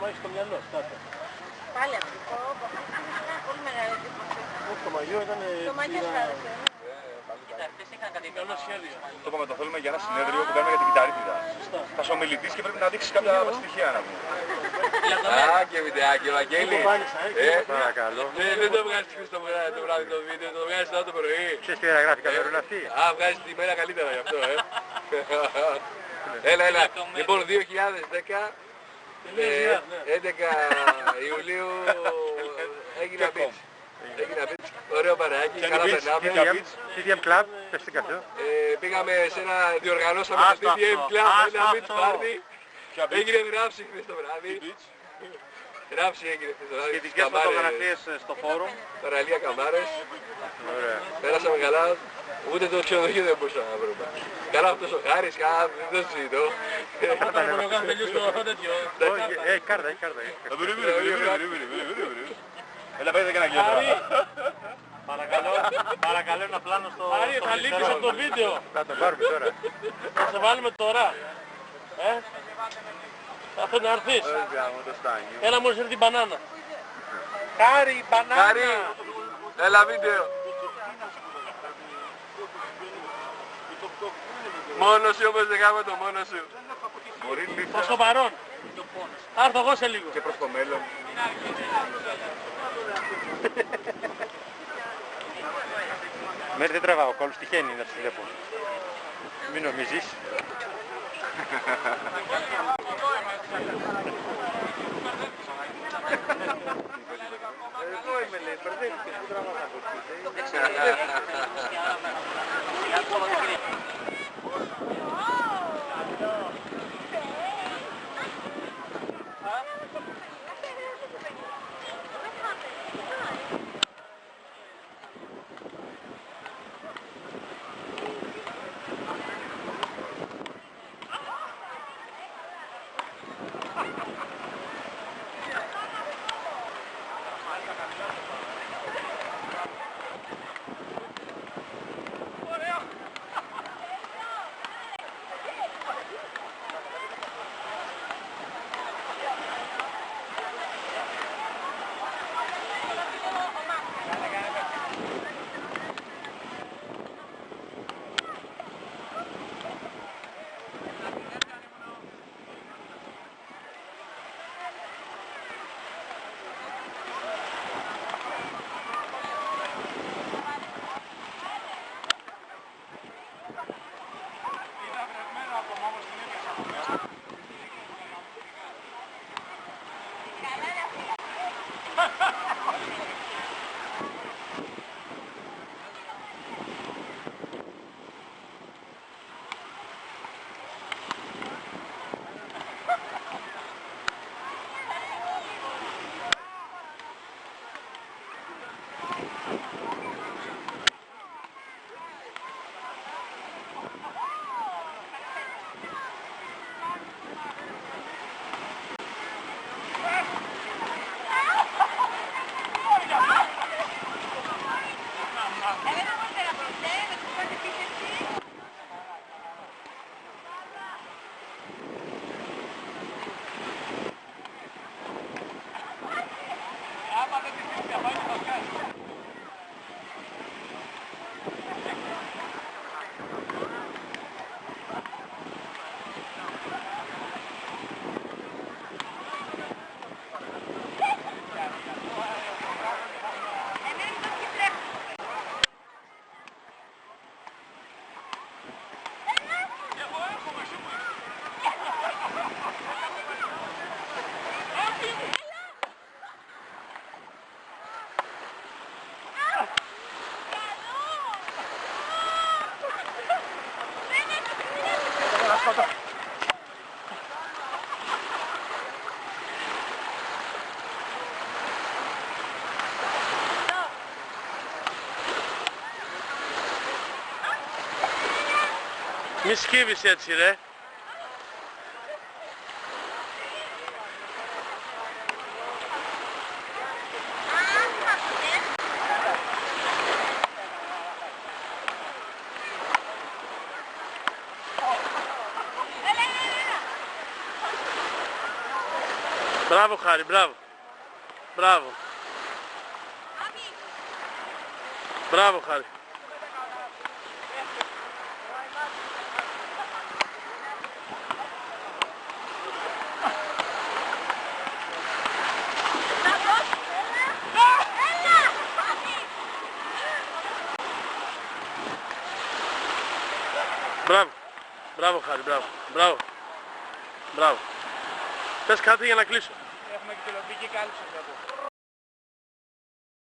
έχεις στο μυαλό, κάτω. Πάλι αυτό, πολύ μεγάλη εντύπωση. Όχι, το μαγιό ήταν... Το μαγιό χάρηκε. Κοίτα, χτες είχαν κάτι καλό σχέδιο. Το είπαμε, το θέλουμε για ένα συνέδριο που κάνουμε για την κυταρίτιδα. Θα είσαι ομιλητής και πρέπει να δείξεις κάποια στοιχεία να πούμε. Α, και βιντεάκι, ο Βαγγέλη. Παρακαλώ. Δεν το βγάζεις το βράδυ το βίντεο, το βγάζεις το πρωί. Ξέρεις τι γράφει καθόλου αυτή. Α, βγάζεις τη μέρα καλύτερα γι' αυτό, Έλα. Λοιπόν, 2010, 11 Ιουλίου έγινα beach. Ωραίο παρεάκι, καλά περνάμε. TDM Club, πες την καφέ. Πήγαμε σε ένα, διοργανώσαμε το TDM Club, ένα beach party. Έγινε γράψη χθες το βράδυ. Γράψη έγινε χθες το βράδυ. Σχετικές φωτογραφίες στο φόρουμ. Παραλία Καμάρες. Πέρασαμε καλά. Ούτε το ξενοδοχείο δεν μπορούσαμε να βρούμε. Καλά αυτός ο Χάρης, δεν το συζητώ. Έχει κάρτα. Έλα πέτε και ένα κέντρο. Παρακαλώ ένα πλάνο στο... Άρη, θα λείπεις από το βίντεο. Θα το πάρουμε τώρα. Θα σε βάλουμε τώρα. Θα θέλει να έρθεις. Έλα μόλις έρθει η μπανάνα. Χάρη, μπανάνα! Χάρη, έλα βίντεο. Μόνος σου όπως δεν κάνουμε το μόνος σου. Μπορεί Προς λίγο το παρόν. Θα έρθω εγώ σε λίγο. και προς το μέλλον. Μέρη δεν τραβάω κόλλους, τυχαίνει να τους βλέπω. Μην νομίζεις. Εδώ είμαι λέει, μπερδεύτηκες, πού τραβάς από εκεί. Μη σκύβεις έτσι ρε. Μπράβο Χάρη, μπράβο. Μπράβο. Μπράβο Χάρη. Μπράβο. Μπράβο Χάρη, μπράβο. Μπράβο. Μπράβο. Πες κάτι για να κλείσω. Έχουμε και τηλεοπτική κάλυψη εδώ.